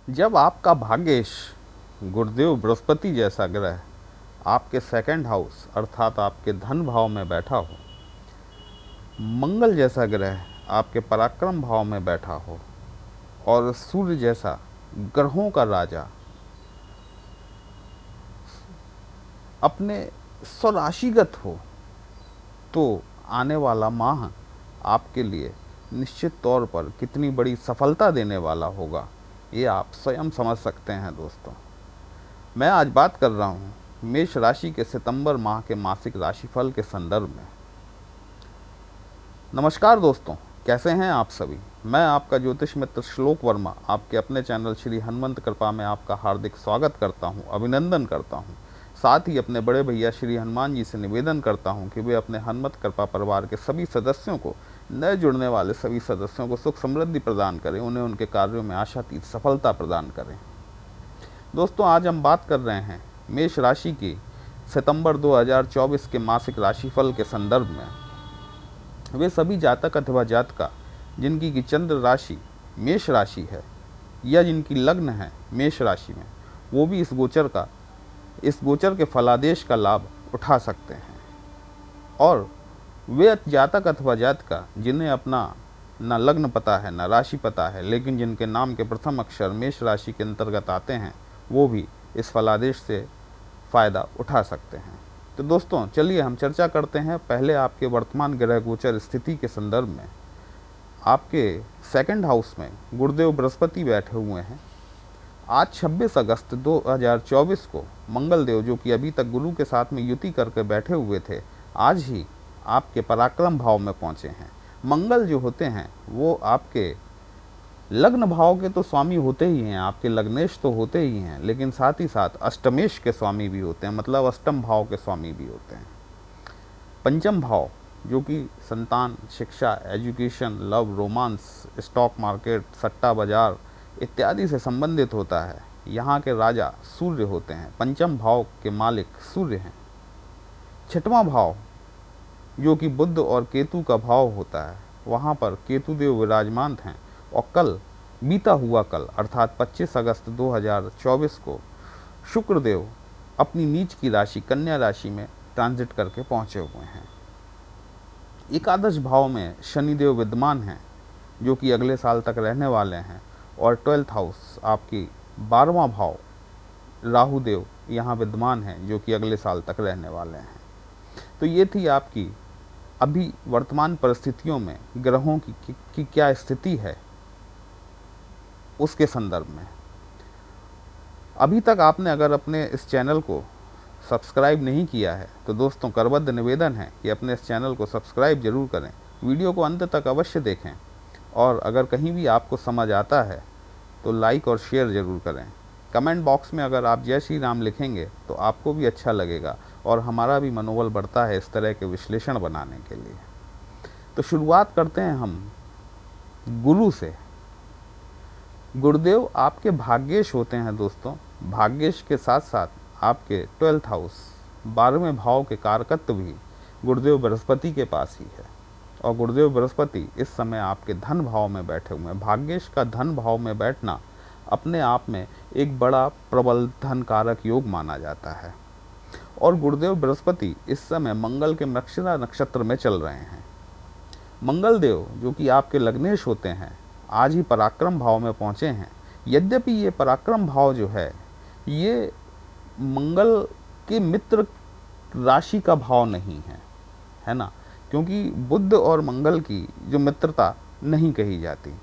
जब आपका भाग्येश गुरुदेव बृहस्पति जैसा ग्रह आपके सेकंड हाउस अर्थात आपके धन भाव में बैठा हो, मंगल जैसा ग्रह आपके पराक्रम भाव में बैठा हो और सूर्य जैसा ग्रहों का राजा अपने स्वराशिगत हो, तो आने वाला माह आपके लिए निश्चित तौर पर कितनी बड़ी सफलता देने वाला होगा, ये आप स्वयं समझ सकते हैं। दोस्तों, मैं आज बात कर रहा हूँ मेष राशि के सितंबर माह के मासिक राशिफल के संदर्भ में। नमस्कार दोस्तों, कैसे हैं आप सभी। मैं आपका ज्योतिष मित्र श्लोक वर्मा आपके अपने चैनल श्री हनुमंत कृपा में आपका हार्दिक स्वागत करता हूं, अभिनंदन करता हूं। साथ ही अपने बड़े भैया श्री हनुमान जी से निवेदन करता हूं कि वे अपने हनुमत कृपा परिवार के सभी सदस्यों को, नए जुड़ने वाले सभी सदस्यों को सुख समृद्धि प्रदान करें, उन्हें उनके कार्यों में आशातीत सफलता प्रदान करें। दोस्तों, आज हम बात कर रहे हैं मेष राशि की सितंबर 2024 के मासिक राशिफल के संदर्भ में। वे सभी जातक अथवा जातका जिनकी की चंद्र राशि मेष राशि है या जिनकी लग्न है मेष राशि में, वो भी इस गोचर के फलादेश का लाभ उठा सकते हैं। और वे जातक अथवा जातका जिन्हें अपना न लग्न पता है न राशि पता है, लेकिन जिनके नाम के प्रथम अक्षर मेष राशि के अंतर्गत आते हैं, वो भी इस फलादेश से फ़ायदा उठा सकते हैं। तो दोस्तों, चलिए हम चर्चा करते हैं पहले आपके वर्तमान ग्रह गोचर स्थिति के संदर्भ में। आपके सेकंड हाउस में गुरुदेव बृहस्पति बैठे हुए हैं। आज 26 अगस्त 2024 को मंगल देव, जो कि अभी तक गुरु के साथ में युति करके बैठे हुए थे, आज ही आपके पराक्रम भाव में पहुंचे हैं। मंगल जो होते हैं वो आपके लग्न भाव के तो स्वामी होते ही हैं, आपके लग्नेश तो होते ही हैं, लेकिन साथ ही साथ अष्टमेश के स्वामी भी होते हैं, मतलब अष्टम भाव के स्वामी भी होते हैं। पंचम भाव जो कि संतान, शिक्षा, education, love, romance, stock market, सट्टा बाजार इत्यादि से संबंधित होता है, यहाँ के राजा सूर्य होते हैं। पंचम भाव के मालिक सूर्य हैं। छठवां भाव जो कि बुध और केतु का भाव होता है, वहाँ पर केतु देव विराजमान हैं। और कल बीता हुआ कल अर्थात 25 अगस्त 2024 को शुक्रदेव अपनी नीच की राशि कन्या राशि में ट्रांजिट करके पहुंचे हुए हैं। एकादश भाव में शनिदेव विद्यमान हैं, जो कि अगले साल तक रहने वाले हैं। और 12th हाउस आपकी 12वां भाव राहु देव यहाँ विद्यमान हैं, जो कि अगले साल तक रहने वाले हैं। तो ये थी आपकी अभी वर्तमान परिस्थितियों में ग्रहों की क्या स्थिति है, उसके संदर्भ में। अभी तक आपने अगर अपने इस चैनल को सब्सक्राइब नहीं किया है, तो दोस्तों करबद्ध निवेदन है कि अपने इस चैनल को सब्सक्राइब जरूर करें, वीडियो को अंत तक अवश्य देखें, और अगर कहीं भी आपको समझ आता है तो लाइक और शेयर ज़रूर करें। कमेंट बॉक्स में अगर आप जय श्री राम लिखेंगे तो आपको भी अच्छा लगेगा और हमारा भी मनोबल बढ़ता है इस तरह के विश्लेषण बनाने के लिए। तो शुरुआत करते हैं हम गुरु से। गुरुदेव आपके भाग्येश होते हैं दोस्तों। भाग्येश के साथ साथ आपके 12th हाउस 12वें भाव के कारकत्व भी गुरुदेव बृहस्पति के पास ही है। और गुरुदेव बृहस्पति इस समय आपके धन भाव में बैठे हुए हैं। भाग्येश का धन भाव में बैठना अपने आप में एक बड़ा प्रबल धन कारक योग माना जाता है। और गुरुदेव बृहस्पति इस समय मंगल के मृगशिरा नक्षत्र में चल रहे हैं। मंगल देव जो कि आपके लग्नेश होते हैं, आज ही पराक्रम भाव में पहुंचे हैं। यद्यपि ये पराक्रम भाव जो है, ये मंगल के मित्र राशि का भाव नहीं है ना, क्योंकि बुध और मंगल की जो मित्रता नहीं कही जाती।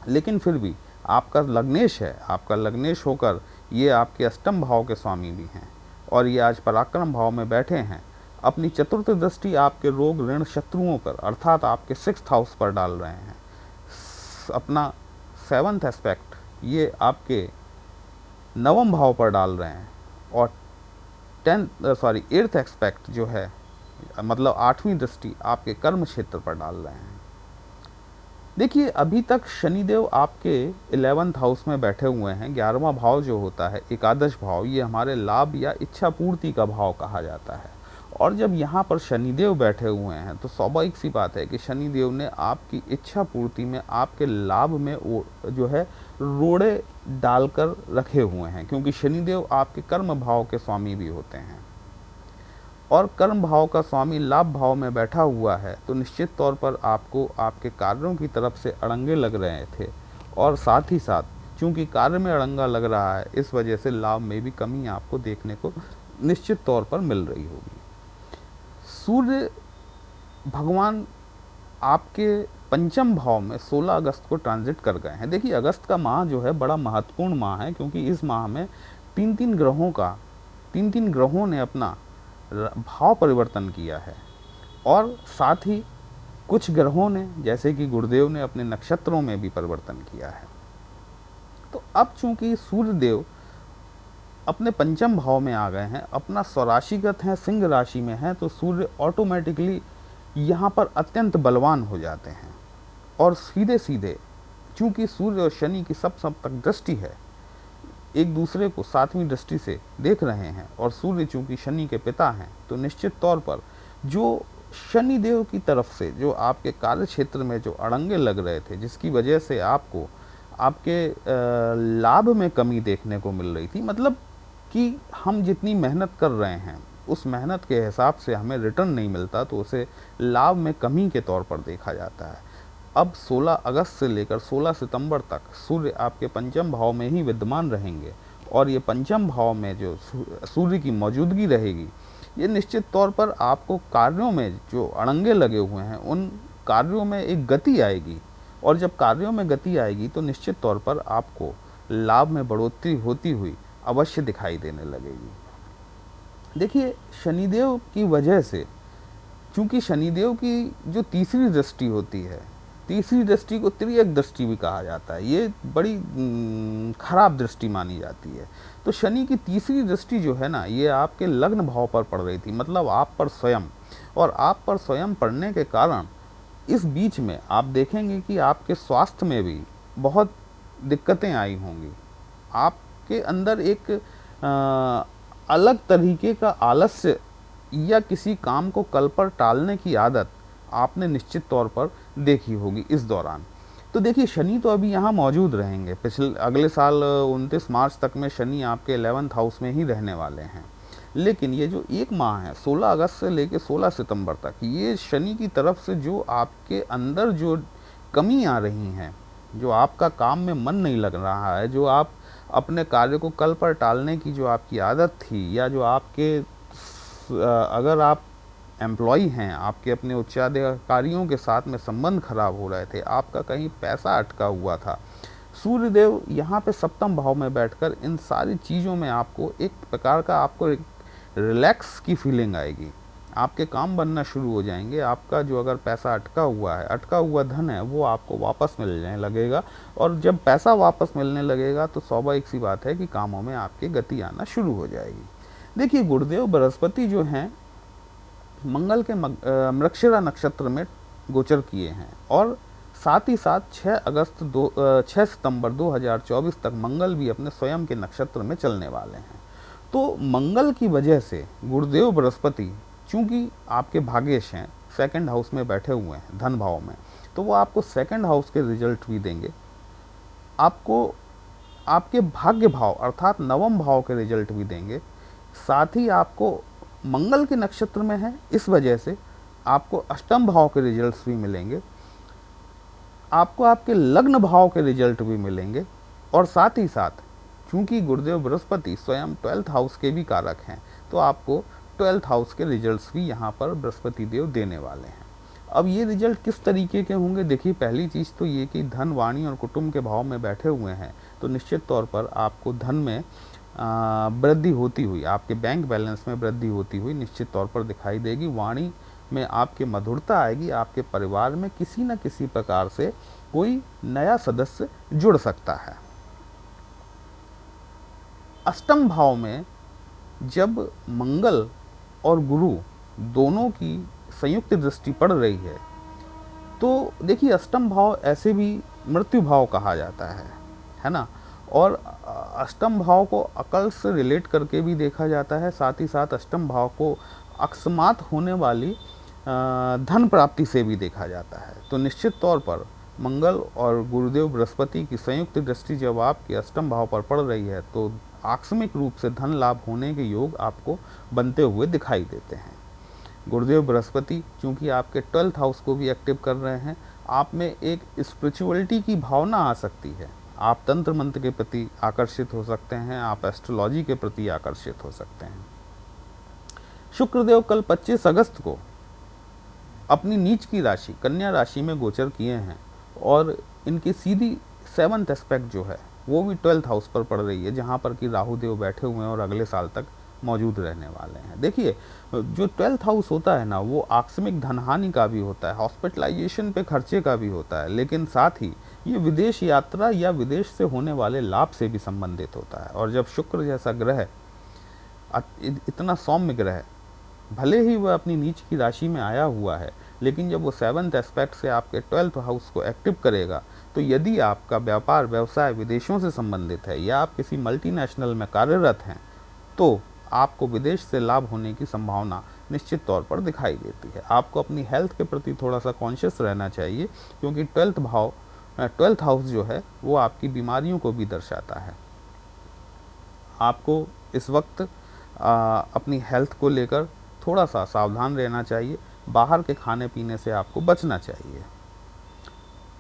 लेकिन फिर भी आपका लग्नेश है, आपका लग्नेश होकर ये आपके अष्टम भाव के स्वामी भी हैं, और ये आज पराक्रम भाव में बैठे हैं। अपनी चतुर्थ दृष्टि आपके रोग, ऋण, शत्रुओं पर अर्थात आपके 6th हाउस पर डाल रहे हैं। अपना 7th एस्पेक्ट ये आपके 9वें भाव पर डाल रहे हैं। और 8th एस्पेक्ट जो है, मतलब 8वीं दृष्टि आपके कर्म क्षेत्र पर डाल रहे हैं। देखिए, अभी तक शनिदेव आपके 11th हाउस में बैठे हुए हैं। 11वां भाव जो होता है एकादश भाव, ये हमारे लाभ या इच्छा पूर्ति का भाव कहा जाता है। और जब यहाँ पर शनिदेव बैठे हुए हैं तो स्वाभाविक सी बात है कि शनिदेव ने आपकी इच्छा पूर्ति में, आपके लाभ में जो है रोड़े डालकर रखे हुए हैं, क्योंकि शनिदेव आपके कर्म भाव के स्वामी भी होते हैं। और कर्म भाव का स्वामी लाभ भाव में बैठा हुआ है तो निश्चित तौर पर आपको आपके कार्यों की तरफ से अड़ंगे लग रहे थे, और साथ ही साथ चूंकि कार्य में अड़ंगा लग रहा है इस वजह से लाभ में भी कमी आपको देखने को निश्चित तौर पर मिल रही होगी। सूर्य भगवान आपके पंचम भाव में 16 अगस्त को ट्रांजिट कर गए हैं। देखिए अगस्त का माह जो है बड़ा महत्वपूर्ण माह है, क्योंकि इस माह में तीन तीन ग्रहों ने अपना भाव परिवर्तन किया है, और साथ ही कुछ ग्रहों ने जैसे कि गुरुदेव ने अपने नक्षत्रों में भी परिवर्तन किया है। तो अब चूंकि सूर्य देव अपने पंचम भाव में आ गए हैं, अपना स्वराशिगत हैं, सिंह राशि में हैं, तो सूर्य ऑटोमेटिकली यहाँ पर अत्यंत बलवान हो जाते हैं। और सीधे सीधे चूंकि सूर्य और शनि की सब तक दृष्टि है, एक दूसरे को 7वीं दृष्टि से देख रहे हैं, और सूर्य चूंकि शनि के पिता हैं तो निश्चित तौर पर जो शनि देव की तरफ से जो आपके कार्य क्षेत्र में जो अड़ंगे लग रहे थे, जिसकी वजह से आपको आपके लाभ में कमी देखने को मिल रही थी, मतलब कि हम जितनी मेहनत कर रहे हैं उस मेहनत के हिसाब से हमें रिटर्न नहीं मिलता, तो उसे लाभ में कमी के तौर पर देखा जाता है। अब 16 अगस्त से लेकर 16 सितंबर तक सूर्य आपके पंचम भाव में ही विद्यमान रहेंगे, और ये पंचम भाव में जो सूर्य की मौजूदगी रहेगी, ये निश्चित तौर पर आपको कार्यों में जो अड़ंगे लगे हुए हैं उन कार्यों में एक गति आएगी, और जब कार्यों में गति आएगी तो निश्चित तौर पर आपको लाभ में बढ़ोतरी होती हुई अवश्य दिखाई देने लगेगी। देखिए शनिदेव की वजह से, चूंकि शनिदेव की जो तीसरी दृष्टि होती है, तीसरी दृष्टि को त्रियक दृष्टि भी कहा जाता है, ये बड़ी खराब दृष्टि मानी जाती है। तो शनि की तीसरी दृष्टि जो है ना, ये आपके लग्न भाव पर पड़ रही थी, मतलब आप पर स्वयं, और आप पर स्वयं पड़ने के कारण इस बीच में आप देखेंगे कि आपके स्वास्थ्य में भी बहुत दिक्कतें आई होंगी। आपके अंदर एक अलग तरीके का आलस्य या किसी काम को कल पर टालने की आदत आपने निश्चित तौर पर देखी होगी इस दौरान। तो देखिए शनि तो अभी यहाँ मौजूद रहेंगे, अगले साल 29 मार्च तक में शनि आपके 11th हाउस में ही रहने वाले हैं, लेकिन ये जो एक माह है 16 अगस्त से लेकर 16 सितंबर तक, ये शनि की तरफ से जो आपके अंदर जो कमी आ रही हैं, जो आपका काम में मन नहीं लग रहा है, जो आप अपने कार्य को कल पर टालने की जो आपकी आदत थी, या जो आपके अगर आप एम्प्लॉई हैं, आपके अपने उच्चाधिकारियों के साथ में संबंध खराब हो रहे थे, आपका कहीं पैसा अटका हुआ था, सूर्यदेव यहाँ पे सप्तम भाव में बैठकर इन सारी चीज़ों में आपको एक प्रकार का आपको रिलैक्स की फीलिंग आएगी, आपके काम बनना शुरू हो जाएंगे, आपका जो अगर पैसा अटका हुआ है, अटका हुआ धन है, वो आपको वापस मिलने लगेगा, और जब पैसा वापस मिलने लगेगा तो स्वाभाविक सी बात है कि कामों में आपकी गति आना शुरू हो जाएगी। देखिए गुरुदेव बृहस्पति जो हैं मंगल के मृगशिरा नक्षत्र में गोचर किए हैं, और साथ ही साथ 6 सितंबर 2024 तक मंगल भी अपने स्वयं के नक्षत्र में चलने वाले हैं। तो मंगल की वजह से गुरुदेव बृहस्पति चूंकि आपके भाग्येश हैं, सेकंड हाउस में बैठे हुए हैं धन भाव में, तो वो आपको सेकंड हाउस के रिजल्ट भी देंगे, आपको आपके भाग्य भाव अर्थात नवम भाव के रिजल्ट भी देंगे, साथ ही आपको मंगल के नक्षत्र में है इस वजह से आपको अष्टम भाव के रिजल्ट्स भी मिलेंगे, आपको आपके लग्न भाव के रिजल्ट भी मिलेंगे, और साथ ही साथ चूंकि गुरुदेव बृहस्पति स्वयं 12th हाउस के भी कारक हैं, तो आपको 12th हाउस के रिजल्ट्स भी यहाँ पर बृहस्पति देव देने वाले हैं। अब ये रिजल्ट किस तरीके के होंगे, देखिए पहली चीज़ तो ये कि धन, वाणी और कुटुंब के भाव में बैठे हुए हैं, तो निश्चित तौर पर आपको धन में वृद्धि होती हुई, आपके बैंक बैलेंस में वृद्धि होती हुई निश्चित तौर पर दिखाई देगी। वाणी में आपके मधुरता आएगी, आपके परिवार में किसी न किसी प्रकार से कोई नया सदस्य जुड़ सकता है। अष्टम भाव में जब मंगल और गुरु दोनों की संयुक्त दृष्टि पड़ रही तो देखिए अष्टम भाव ऐसे भी मृत्यु भाव कहा जाता है ना, और अष्टम भाव को अकल से रिलेट करके भी देखा जाता है, साथ ही साथ अष्टम भाव को अकस्मात होने वाली धन प्राप्ति से भी देखा जाता है। तो निश्चित तौर पर मंगल और गुरुदेव बृहस्पति की संयुक्त दृष्टि जब आपके अष्टम भाव पर पड़ रही है तो आकस्मिक रूप से धन लाभ होने के योग आपको बनते हुए दिखाई देते हैं। गुरुदेव बृहस्पति चूंकि आपके 12th हाउस को भी एक्टिव कर रहे हैं, आप में एक स्पिरिचुअलिटी की भावना आ सकती है। आप तंत्र मंत्र के प्रति आकर्षित हो सकते हैं, आप एस्ट्रोलॉजी के प्रति आकर्षित हो सकते हैं। शुक्रदेव कल 25 अगस्त को अपनी नीच की राशि कन्या राशि में गोचर किए हैं और इनकी सीधी 7th एस्पेक्ट जो है वो भी 12th हाउस पर पड़ रही है, जहाँ पर कि राहु देव बैठे हुए हैं और अगले साल तक मौजूद रहने वाले हैं। देखिए, जो 12th हाउस होता है ना, वो आकस्मिक धनहानि का भी होता है, हॉस्पिटलाइजेशन पे खर्चे का भी होता है, लेकिन साथ ही ये विदेश यात्रा या विदेश से होने वाले लाभ से भी संबंधित होता है। और जब शुक्र जैसा ग्रह, इतना सौम्य ग्रह, भले ही वह अपनी नीच की राशि में आया हुआ है, लेकिन जब वो 7th एस्पेक्ट से आपके 12th हाउस को एक्टिव करेगा, तो यदि आपका व्यापार व्यवसाय विदेशों से संबंधित है या आप किसी मल्टीनेशनल में कार्यरत हैं, तो आपको विदेश से लाभ होने की संभावना निश्चित तौर पर दिखाई देती है। आपको अपनी हेल्थ के प्रति थोड़ा सा कॉन्शियस रहना चाहिए, क्योंकि 12th हाउस जो है वो आपकी बीमारियों को भी दर्शाता है। आपको इस वक्त अपनी हेल्थ को लेकर थोड़ा सा सावधान रहना चाहिए, बाहर के खाने पीने से आपको बचना चाहिए।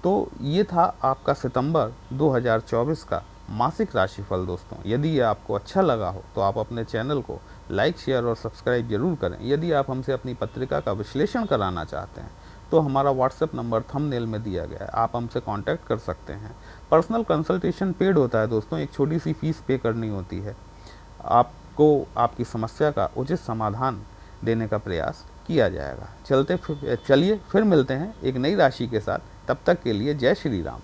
तो ये था आपका सितंबर 2024 का मासिक राशिफल दोस्तों। यदि ये आपको अच्छा लगा हो तो आप अपने चैनल को लाइक, शेयर और सब्सक्राइब जरूर करें। यदि आप हमसे अपनी पत्रिका का विश्लेषण कराना चाहते हैं तो हमारा व्हाट्सएप नंबर थंबनेल में दिया गया है, आप हमसे कांटेक्ट कर सकते हैं। पर्सनल कंसल्टेशन पेड होता है दोस्तों, एक छोटी सी फीस पे करनी होती है। आपको आपकी समस्या का उचित समाधान देने का प्रयास किया जाएगा। चलिए फिर मिलते हैं एक नई राशि के साथ। तब तक के लिए जय श्री राम।